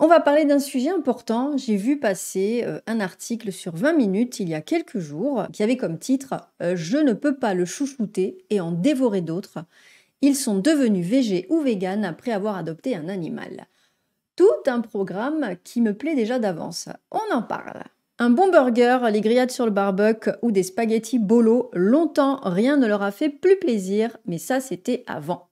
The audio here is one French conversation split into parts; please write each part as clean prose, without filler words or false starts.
On va parler d'un sujet important. J'ai vu passer un article sur 20 minutes il y a quelques jours qui avait comme titre Je ne peux pas le chouchouter et en dévorer d'autres. Ils sont devenus végés ou véganes après avoir adopté un animal. Tout un programme qui me plaît déjà d'avance. On en parle. Un bon burger, les grillades sur le barbecue ou des spaghettis bolo, longtemps rien ne leur a fait plus plaisir, mais ça c'était avant.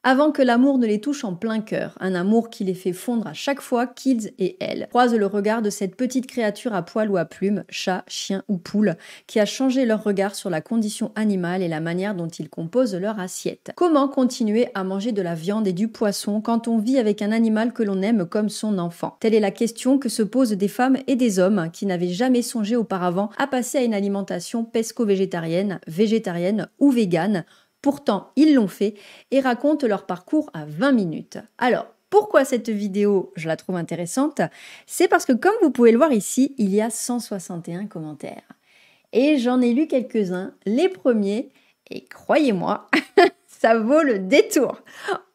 Avant que l'amour ne les touche en plein cœur, un amour qui les fait fondre à chaque fois qu'ils et elles croisent le regard de cette petite créature à poil ou à plumes, chat, chien ou poule, qui a changé leur regard sur la condition animale et la manière dont ils composent leur assiette. Comment continuer à manger de la viande et du poisson quand on vit avec un animal que l'on aime comme son enfant? Telle est la question que se posent des femmes et des hommes qui n'avaient jamais songé auparavant à passer à une alimentation pesco-végétarienne, végétarienne ou végane. Pourtant, ils l'ont fait et racontent leur parcours à 20 minutes. Alors, pourquoi cette vidéo, je la trouve intéressante? C'est parce que comme vous pouvez le voir ici, il y a 161 commentaires. Et j'en ai lu quelques-uns, les premiers, et croyez-moi, ça vaut le détour.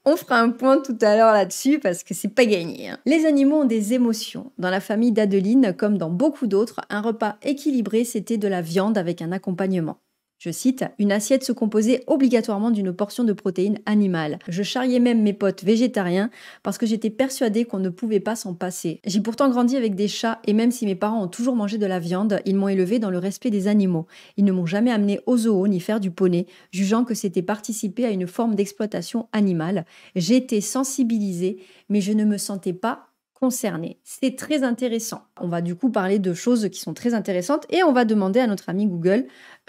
On fera un point tout à l'heure là-dessus parce que c'est pas gagné. Les animaux ont des émotions. Dans la famille d'Adeline, comme dans beaucoup d'autres, un repas équilibré, c'était de la viande avec un accompagnement. Je cite, une assiette se composait obligatoirement d'une portion de protéines animales. Je charriais même mes potes végétariens parce que j'étais persuadée qu'on ne pouvait pas s'en passer. J'ai pourtant grandi avec des chats et même si mes parents ont toujours mangé de la viande, ils m'ont élevée dans le respect des animaux. Ils ne m'ont jamais amené au zoo ni faire du poney, jugeant que c'était participer à une forme d'exploitation animale. J'étais sensibilisée, mais je ne me sentais pas concernés. C'est très intéressant. On va du coup parler de choses qui sont très intéressantes et on va demander à notre ami Google,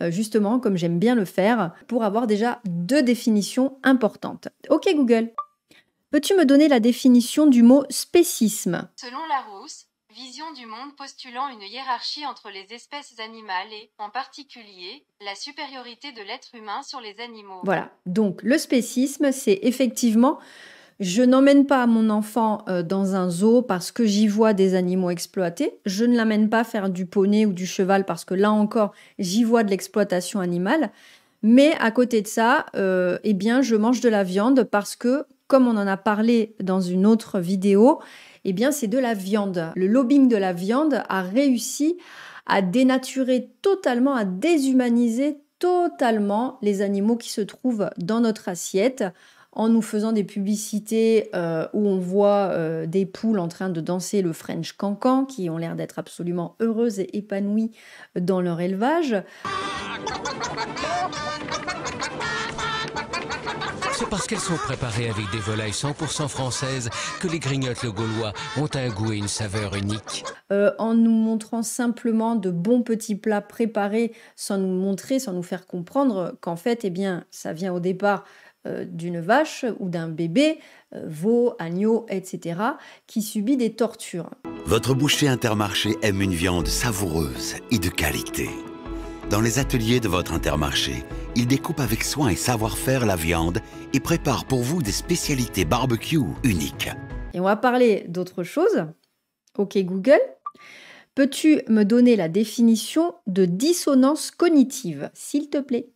justement, comme j'aime bien le faire, pour avoir déjà deux définitions importantes. Ok Google, peux-tu me donner la définition du mot spécisme? Selon Larousse, vision du monde postulant une hiérarchie entre les espèces animales et, en particulier, la supériorité de l'être humain sur les animaux. Voilà, donc le spécisme, c'est effectivement... Je n'emmène pas mon enfant dans un zoo parce que j'y vois des animaux exploités. Je ne l'amène pas faire du poney ou du cheval parce que là encore, j'y vois de l'exploitation animale. Mais à côté de ça, eh bien, je mange de la viande parce que, comme on en a parlé dans une autre vidéo, eh bien, c'est de la viande. Le lobbying de la viande a réussi à dénaturer totalement, à déshumaniser totalement les animaux qui se trouvent dans notre assiette en nous faisant des publicités où on voit des poules en train de danser le French cancan, qui ont l'air d'être absolument heureuses et épanouies dans leur élevage. C'est parce qu'elles sont préparées avec des volailles 100% françaises que les grignottes le gaulois ont un goût et une saveur unique. En nous montrant simplement de bons petits plats préparés, sans nous montrer, sans nous faire comprendre qu'en fait, eh bien, ça vient au départ d'une vache ou d'un bébé, veau, agneau, etc., qui subit des tortures. Votre boucher Intermarché aime une viande savoureuse et de qualité. Dans les ateliers de votre Intermarché, il découpe avec soin et savoir-faire la viande et prépare pour vous des spécialités barbecue uniques. Et on va parler d'autre chose. Ok Google, peux-tu me donner la définition de dissonance cognitive, s'il te plaît?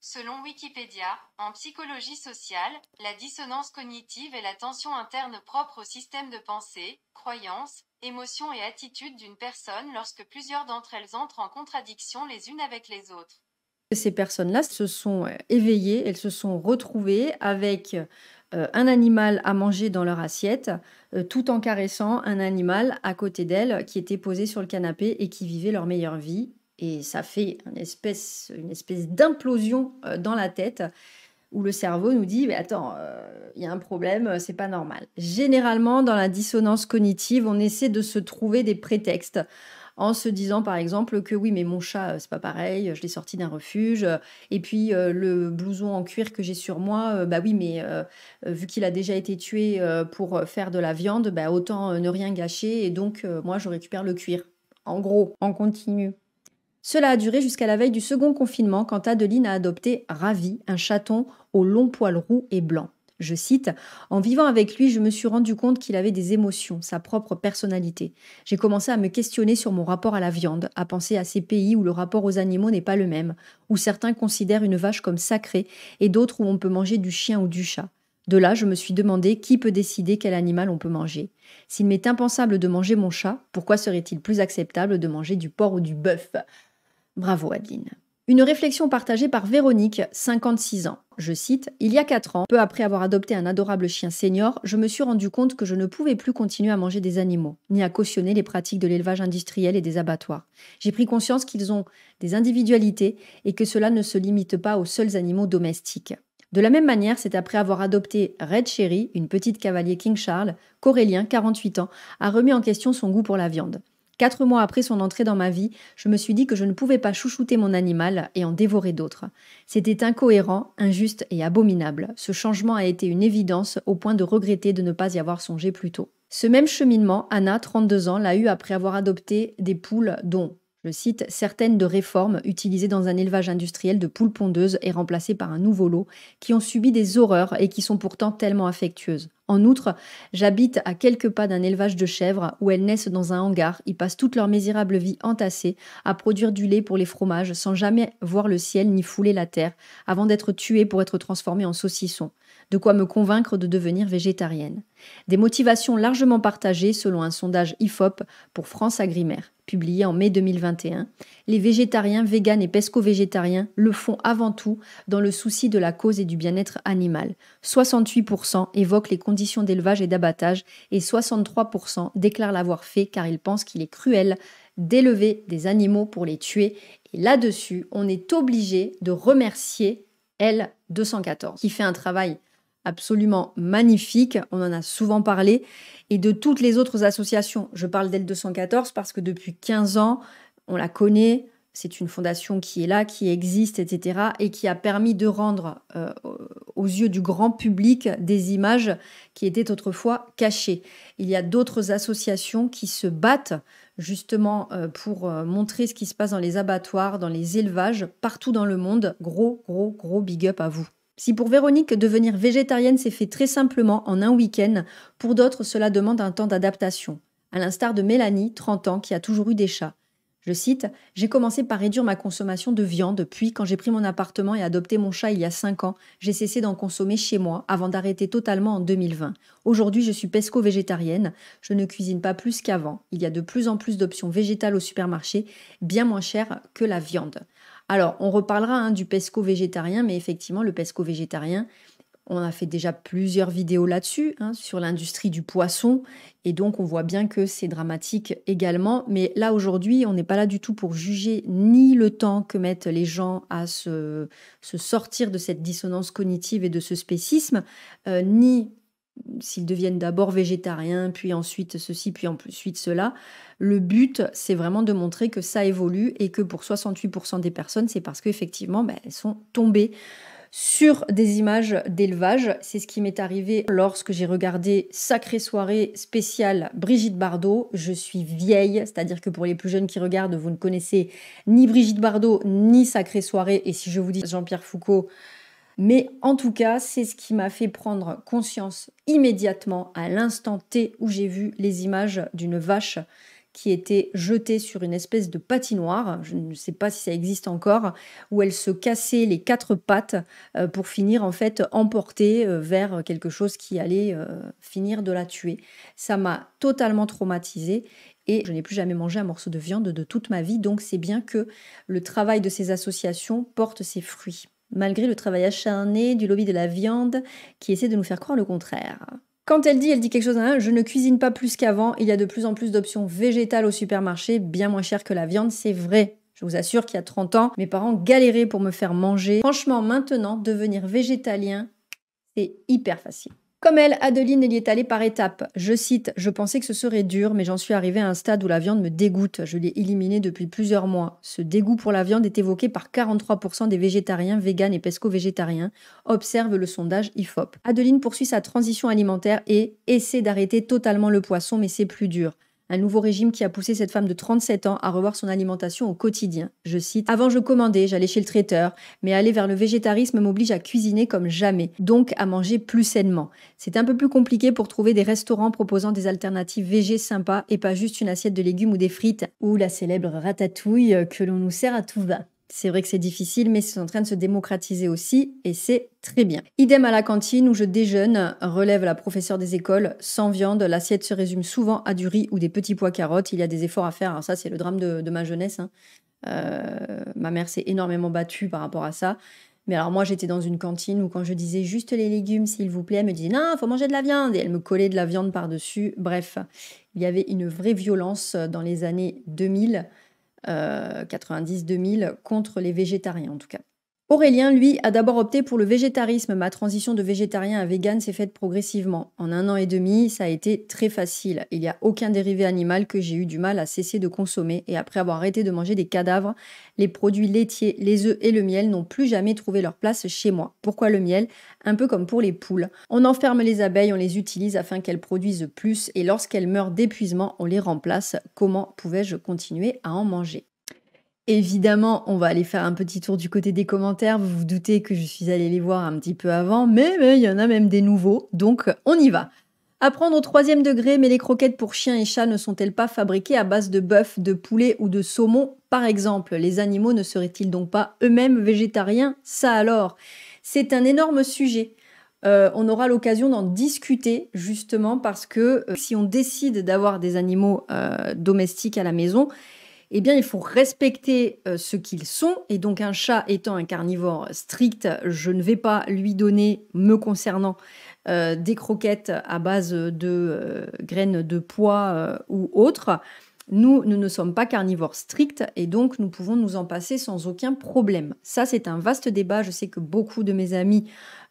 Selon Wikipédia, en psychologie sociale, la dissonance cognitive est la tension interne propre au système de pensée, croyances, émotions et attitudes d'une personne lorsque plusieurs d'entre elles entrent en contradiction les unes avec les autres. Ces personnes-là se sont éveillées, elles se sont retrouvées avec un animal à manger dans leur assiette, tout en caressant un animal à côté d'elles qui était posé sur le canapé et qui vivait leur meilleure vie. Et ça fait une espèce d'implosion dans la tête où le cerveau nous dit « mais attends, il y a un problème, c'est pas normal ». Généralement, dans la dissonance cognitive, on essaie de se trouver des prétextes en se disant par exemple que oui, mais mon chat, c'est pas pareil, je l'ai sorti d'un refuge, et puis le blouson en cuir que j'ai sur moi, bah oui, mais vu qu'il a déjà été tué pour faire de la viande, bah autant ne rien gâcher, et donc moi je récupère le cuir. En gros, on continue. Cela a duré jusqu'à la veille du second confinement quand Adeline a adopté Ravi, un chaton aux longs poils roux et blancs. Je cite, « En vivant avec lui, je me suis rendu compte qu'il avait des émotions, sa propre personnalité. J'ai commencé à me questionner sur mon rapport à la viande, à penser à ces pays où le rapport aux animaux n'est pas le même, où certains considèrent une vache comme sacrée et d'autres où on peut manger du chien ou du chat. De là, je me suis demandé qui peut décider quel animal on peut manger. S'il m'est impensable de manger mon chat, pourquoi serait-il plus acceptable de manger du porc ou du bœuf? Bravo Adeline. Une réflexion partagée par Véronique, 56 ans. Je cite, « Il y a 4 ans, peu après avoir adopté un adorable chien senior, je me suis rendu compte que je ne pouvais plus continuer à manger des animaux, ni à cautionner les pratiques de l'élevage industriel et des abattoirs. J'ai pris conscience qu'ils ont des individualités et que cela ne se limite pas aux seuls animaux domestiques. De la même manière, c'est après avoir adopté Red Cherry, une petite cavalier King Charles, qu'Aurélien, 48 ans, a remis en question son goût pour la viande. 4 mois après son entrée dans ma vie, je me suis dit que je ne pouvais pas chouchouter mon animal et en dévorer d'autres. C'était incohérent, injuste et abominable. Ce changement a été une évidence au point de regretter de ne pas y avoir songé plus tôt. Ce même cheminement, Anna, 32 ans, l'a eu après avoir adopté des poules dont, je cite, « certaines de réformes utilisées dans un élevage industriel de poules pondeuses et remplacées par un nouveau lot, qui ont subi des horreurs et qui sont pourtant tellement affectueuses. En outre, j'habite à quelques pas d'un élevage de chèvres où elles naissent dans un hangar, y passent toute leur misérable vie entassées à produire du lait pour les fromages sans jamais voir le ciel ni fouler la terre, avant d'être tuées pour être transformées en saucissons. De quoi me convaincre de devenir végétarienne. Des motivations largement partagées selon un sondage IFOP pour France Agrimaire, publié en mai 2021. Les végétariens, véganes et pesco-végétariens le font avant tout dans le souci de la cause et du bien-être animal. 68% évoquent les conditions d'élevage et d'abattage et 63% déclarent l'avoir fait car ils pensent qu'il est cruel d'élever des animaux pour les tuer. Et là-dessus, on est obligé de remercier L214 qui fait un travail absolument magnifique, on en a souvent parlé, et de toutes les autres associations. Je parle d'L214 parce que depuis 15 ans, on la connaît, c'est une fondation qui est là, qui existe, etc., et qui a permis de rendre aux yeux du grand public des images qui étaient autrefois cachées. Il y a d'autres associations qui se battent justement pour montrer ce qui se passe dans les abattoirs, dans les élevages, partout dans le monde. Gros big up à vous. Si pour Véronique, devenir végétarienne s'est fait très simplement en un week-end, pour d'autres, cela demande un temps d'adaptation. À l'instar de Mélanie, 30 ans, qui a toujours eu des chats. Je cite, « J'ai commencé par réduire ma consommation de viande, puis quand j'ai pris mon appartement et adopté mon chat il y a 5 ans, j'ai cessé d'en consommer chez moi avant d'arrêter totalement en 2020. Aujourd'hui, je suis pesco-végétarienne, je ne cuisine pas plus qu'avant. Il y a de plus en plus d'options végétales au supermarché, bien moins chères que la viande. » Alors, on reparlera du pesco-végétarien, mais effectivement, le pesco-végétarien, on a fait déjà plusieurs vidéos là-dessus, sur l'industrie du poisson, et donc on voit bien que c'est dramatique également. Mais là, aujourd'hui, on n'est pas là du tout pour juger ni le temps que mettent les gens à se sortir de cette dissonance cognitive et de ce spécisme, ni s'ils deviennent d'abord végétariens, puis ensuite ceci, puis ensuite cela. Le but, c'est vraiment de montrer que ça évolue et que pour 68% des personnes, c'est parce qu'effectivement, elles sont tombées sur des images d'élevage. C'est ce qui m'est arrivé lorsque j'ai regardé Sacrée soirée spéciale Brigitte Bardot. Je suis vieille, c'est-à-dire que pour les plus jeunes qui regardent, vous ne connaissez ni Brigitte Bardot, ni Sacrée soirée. Et si je vous dis Jean-Pierre Foucault, mais en tout cas, c'est ce qui m'a fait prendre conscience immédiatement à l'instant T où j'ai vu les images d'une vache qui était jetée sur une espèce de patinoire, je ne sais pas si ça existe encore, où elle se cassait les 4 pattes pour finir en fait emportée vers quelque chose qui allait finir de la tuer. Ça m'a totalement traumatisée. Et je n'ai plus jamais mangé un morceau de viande de toute ma vie, donc c'est bien que le travail de ces associations porte ses fruits, malgré le travail acharné du lobby de la viande qui essaie de nous faire croire le contraire. Quand elle dit quelque chose, je ne cuisine pas plus qu'avant, il y a de plus en plus d'options végétales au supermarché, bien moins chères que la viande, c'est vrai. Je vous assure qu'il y a 30 ans, mes parents galéraient pour me faire manger. Franchement, maintenant, devenir végétalien, c'est hyper facile. Comme elle, Adeline y est allée par étapes. Je cite, « Je pensais que ce serait dur, mais j'en suis arrivée à un stade où la viande me dégoûte. Je l'ai éliminée depuis plusieurs mois. » Ce dégoût pour la viande est évoqué par 43% des végétariens, véganes et pesco-végétariens, observe le sondage IFOP. Adeline poursuit sa transition alimentaire et essaie d'arrêter totalement le poisson, mais c'est plus dur. Un nouveau régime qui a poussé cette femme de 37 ans à revoir son alimentation au quotidien. Je cite, « Avant je commandais, j'allais chez le traiteur, mais aller vers le végétarisme m'oblige à cuisiner comme jamais, donc à manger plus sainement. C'est un peu plus compliqué pour trouver des restaurants proposant des alternatives végé sympas et pas juste une assiette de légumes ou des frites ou la célèbre ratatouille que l'on nous sert à tout va. » C'est vrai que c'est difficile, mais c'est en train de se démocratiser aussi, et c'est très bien. Idem à la cantine où je déjeune, relève la professeure des écoles, sans viande, l'assiette se résume souvent à du riz ou des petits pois carottes. Il y a des efforts à faire, alors ça c'est le drame de ma jeunesse, hein. Ma mère s'est énormément battue par rapport à ça. Mais alors moi j'étais dans une cantine où quand je disais juste les légumes s'il vous plaît, elle me disait non, il faut manger de la viande et elle me collait de la viande par-dessus. Bref, il y avait une vraie violence dans les années 2000, 90-2000 contre les végétariens en tout cas. Aurélien, lui, a d'abord opté pour le végétarisme. Ma transition de végétarien à vegan s'est faite progressivement. En 1 an et demi, ça a été très facile. Il n'y a aucun dérivé animal que j'ai eu du mal à cesser de consommer. Et après avoir arrêté de manger des cadavres, les produits laitiers, les œufs et le miel n'ont plus jamais trouvé leur place chez moi. Pourquoi le miel? Un peu comme pour les poules. On enferme les abeilles, on les utilise afin qu'elles produisent plus. Et lorsqu'elles meurent d'épuisement, on les remplace. Comment pouvais-je continuer à en manger? Évidemment, on va aller faire un petit tour du côté des commentaires. Vous vous doutez que je suis allée les voir un petit peu avant, mais il y en a même des nouveaux, donc on y va. Apprendre au 3e degré, mais les croquettes pour chiens et chats ne sont-elles pas fabriquées à base de bœuf, de poulet ou de saumon, par exemple? Les animaux ne seraient-ils donc pas eux-mêmes végétariens? Ça alors, c'est un énorme sujet. On aura l'occasion d'en discuter justement parce que si on décide d'avoir des animaux domestiques à la maison, eh bien, il faut respecter ce qu'ils sont. Et donc, un chat étant un carnivore strict, je ne vais pas lui donner, me concernant, des croquettes à base de graines de pois ou autres. Nous ne sommes pas carnivores stricts et donc nous pouvons nous en passer sans aucun problème. Ça, c'est un vaste débat. Je sais que beaucoup de mes amis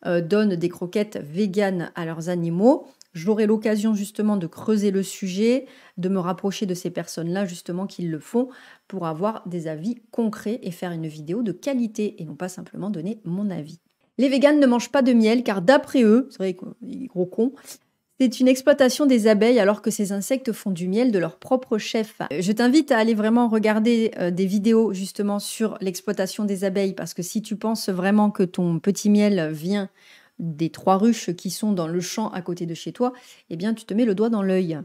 donnent des croquettes véganes à leurs animaux. J'aurai l'occasion justement de creuser le sujet, de me rapprocher de ces personnes-là justement qui le font pour avoir des avis concrets et faire une vidéo de qualité et non pas simplement donner mon avis. Les véganes ne mangent pas de miel car d'après eux, c'est vrai qu'ils gros cons, c'est une exploitation des abeilles alors que ces insectes font du miel de leur propre chef. Je t'invite à aller vraiment regarder des vidéos justement sur l'exploitation des abeilles parce que si tu penses vraiment que ton petit miel vient des 3 ruches qui sont dans le champ à côté de chez toi, eh bien tu te mets le doigt dans l'œil.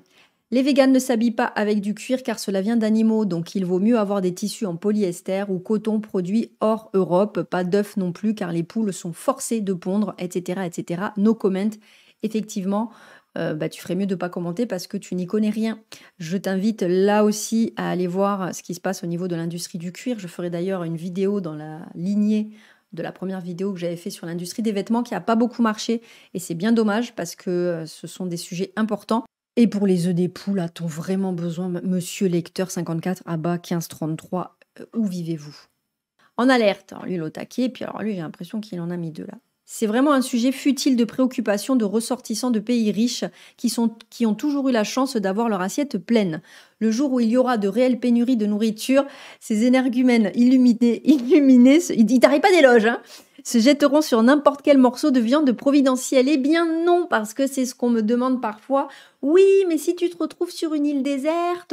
Les véganes ne s'habillent pas avec du cuir car cela vient d'animaux, donc il vaut mieux avoir des tissus en polyester ou coton produit hors Europe, pas d'œufs non plus car les poules sont forcées de pondre, etc. etc. No comment. Effectivement, tu ferais mieux de ne pas commenter parce que tu n'y connais rien. Je t'invite là aussi à aller voir ce qui se passe au niveau de l'industrie du cuir. Je ferai d'ailleurs une vidéo dans la lignée de la première vidéo que j'avais fait sur l'industrie des vêtements qui n'a pas beaucoup marché et c'est bien dommage parce que ce sont des sujets importants. Et pour les œufs des poules, a-t-on vraiment besoin, monsieur lecteur 54, ABA 1533, où vivez-vous? En alerte, alors lui il est au taquet, puis alors lui j'ai l'impression qu'il en a mis 2 là. C'est vraiment un sujet futile de préoccupation de ressortissants de pays riches qui ont toujours eu la chance d'avoir leur assiette pleine. Le jour où il y aura de réelles pénuries de nourriture, ces énergumènes illuminés, ils t'arrivent pas d'éloge, hein, se jetteront sur n'importe quel morceau de viande providentielle. Eh bien non, parce que c'est ce qu'on me demande parfois. Oui, mais si tu te retrouves sur une île déserte,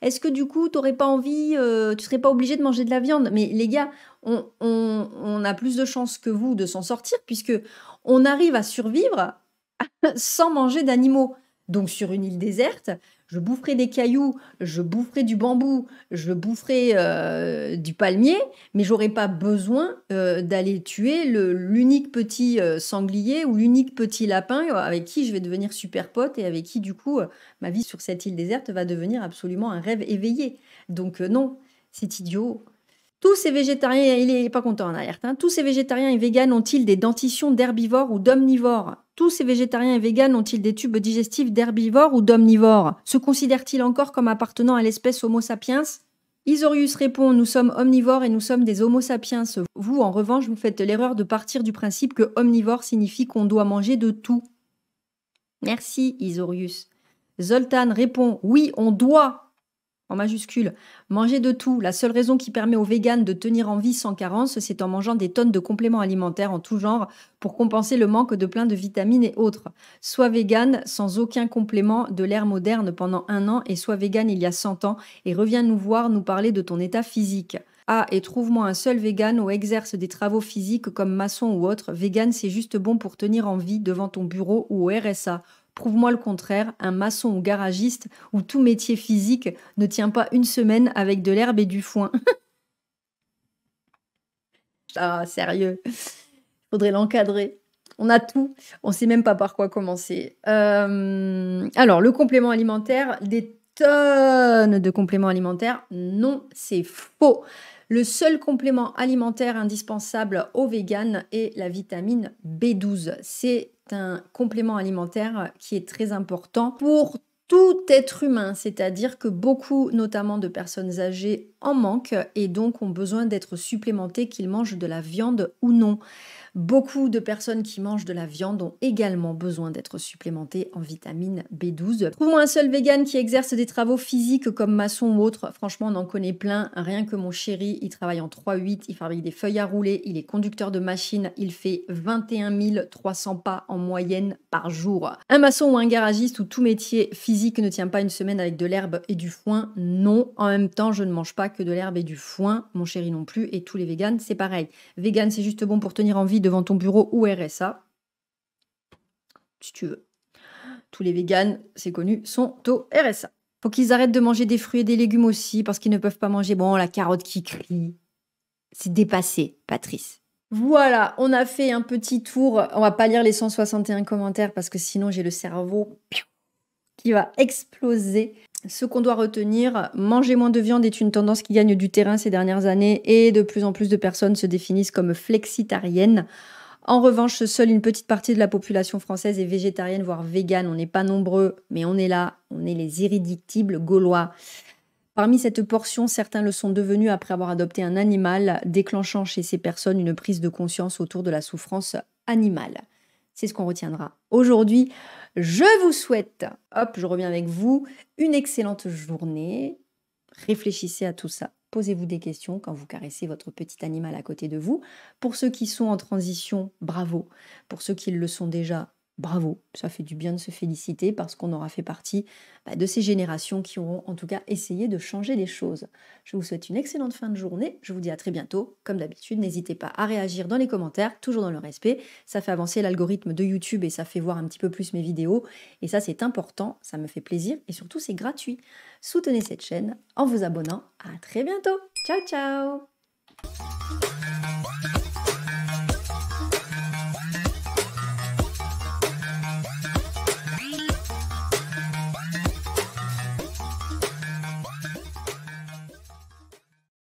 est-ce que du coup, t'aurais pas envie, tu serais pas obligé de manger de la viande? Mais les gars, on a plus de chances que vous de s'en sortir puisque on arrive à survivre sans manger d'animaux. Donc sur une île déserte, je boufferai des cailloux, je boufferai du bambou, je boufferai du palmier, mais j'aurais pas besoin d'aller tuer l'unique petit sanglier ou l'unique petit lapin avec qui je vais devenir super pote et avec qui du coup ma vie sur cette île déserte va devenir absolument un rêve éveillé. Donc non, c'est idiot. Tous ces végétariens, il n'est pas content en alerte, hein. Tous ces végétariens et véganes ont-ils des dentitions d'herbivores ou d'omnivores? Tous ces végétariens et véganes ont-ils des tubes digestifs d'herbivores ou d'omnivores? Se considèrent-ils encore comme appartenant à l'espèce Homo sapiens? Isorius répond: nous sommes omnivores et nous sommes des Homo sapiens. Vous, en revanche, vous faites l'erreur de partir du principe que omnivore signifie qu'on doit manger de tout. Merci, Isorius. Zoltan répond: oui, on doit, en majuscule, manger de tout. La seule raison qui permet aux véganes de tenir en vie sans carence, c'est en mangeant des tonnes de compléments alimentaires en tout genre pour compenser le manque de plein de vitamines et autres. Sois végane sans aucun complément de l'ère moderne pendant 1 an et sois végane il y a 100 ans et reviens nous voir, nous parler de ton état physique. Ah, et trouve-moi un seul végane ou exerce des travaux physiques comme maçon ou autre. Végane, c'est juste bon pour tenir en vie devant ton bureau ou au RSA. Prouve-moi le contraire, un maçon ou garagiste ou tout métier physique ne tient pas 1 semaine avec de l'herbe et du foin. Ah, sérieux, faudrait l'encadrer. On a tout, on sait même pas par quoi commencer. Alors, le complément alimentaire, des tonnes de compléments alimentaires. Non, c'est faux. Le seul complément alimentaire indispensable aux véganes est la vitamine B12. C'est un complément alimentaire qui est très important pour tout être humain, c'est-à-dire que beaucoup, notamment de personnes âgées, en manquent et donc ont besoin d'être supplémentées, qu'ils mangent de la viande ou non. Beaucoup de personnes qui mangent de la viande ont également besoin d'être supplémentées en vitamine B12. Trouve-moi un seul vegan qui exerce des travaux physiques comme maçon ou autre. Franchement, on en connaît plein. Rien que mon chéri, il travaille en 3-8, il fabrique des feuilles à rouler, il est conducteur de machine, il fait 21 300 pas en moyenne par jour. Un maçon ou un garagiste ou tout métier physique ne tient pas une semaine avec de l'herbe et du foin. Non, en même temps, je ne mange pas que de l'herbe et du foin. Mon chéri non plus et tous les véganes, c'est pareil. Vegan, c'est juste bon pour tenir en vie devant ton bureau ou RSA, si tu veux. Tous les véganes, c'est connu, sont au RSA. Faut qu'ils arrêtent de manger des fruits et des légumes aussi, parce qu'ils ne peuvent pas manger, bon, la carotte qui crie. C'est dépassé, Patrice. Voilà, on a fait un petit tour. On va pas lire les 161 commentaires, parce que sinon j'ai le cerveau qui va exploser. Ce qu'on doit retenir, manger moins de viande est une tendance qui gagne du terrain ces dernières années et de plus en plus de personnes se définissent comme flexitariennes. En revanche, seule une petite partie de la population française est végétarienne, voire végane. On n'est pas nombreux, mais on est là. On est les irréductibles gaulois. Parmi cette portion, certains le sont devenus après avoir adopté un animal, déclenchant chez ces personnes une prise de conscience autour de la souffrance animale. C'est ce qu'on retiendra aujourd'hui. Je vous souhaite, hop, je reviens avec vous, une excellente journée. Réfléchissez à tout ça. Posez-vous des questions quand vous caressez votre petit animal à côté de vous. Pour ceux qui sont en transition, bravo. Pour ceux qui le sont déjà, bravo. Ça fait du bien de se féliciter parce qu'on aura fait partie de ces générations qui auront en tout cas essayé de changer les choses. Je vous souhaite une excellente fin de journée. Je vous dis à très bientôt. Comme d'habitude, n'hésitez pas à réagir dans les commentaires, toujours dans le respect. Ça fait avancer l'algorithme de YouTube et ça fait voir un petit peu plus mes vidéos. Et ça, c'est important, ça me fait plaisir et surtout, c'est gratuit. Soutenez cette chaîne en vous abonnant. À très bientôt. Ciao, ciao!